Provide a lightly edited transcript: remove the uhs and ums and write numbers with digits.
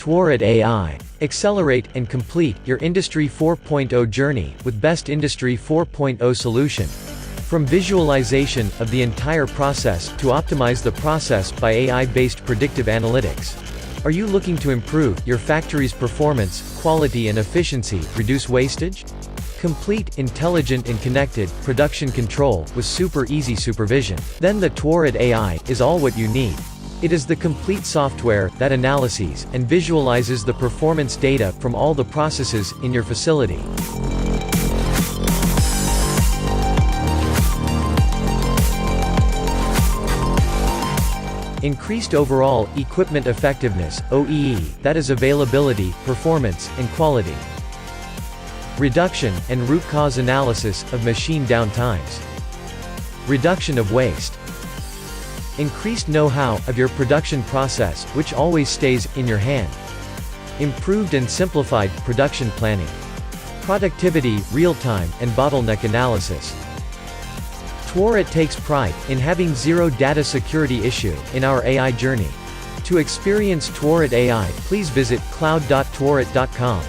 Tvarit AI. Accelerate and complete your Industry 4.0 journey with best Industry 4.0 solution. From visualization of the entire process to optimize the process by AI-based predictive analytics. Are you looking to improve your factory's performance, quality and efficiency, reduce wastage? Complete, intelligent and connected production control with super easy supervision. Then the Tvarit AI is all what you need. It is the complete software that analyzes and visualizes the performance data from all the processes in your facility. Increased overall equipment effectiveness (OEE), that is availability, performance, and quality. Reduction and root cause analysis of machine downtimes. Reduction of waste. Increased know-how of your production process, which always stays in your hand. Improved and simplified production planning. Productivity, real-time, and bottleneck analysis. Tvarit takes pride in having zero data security issue in our AI journey. To experience Tvarit AI, please visit cloud.tvarit.com.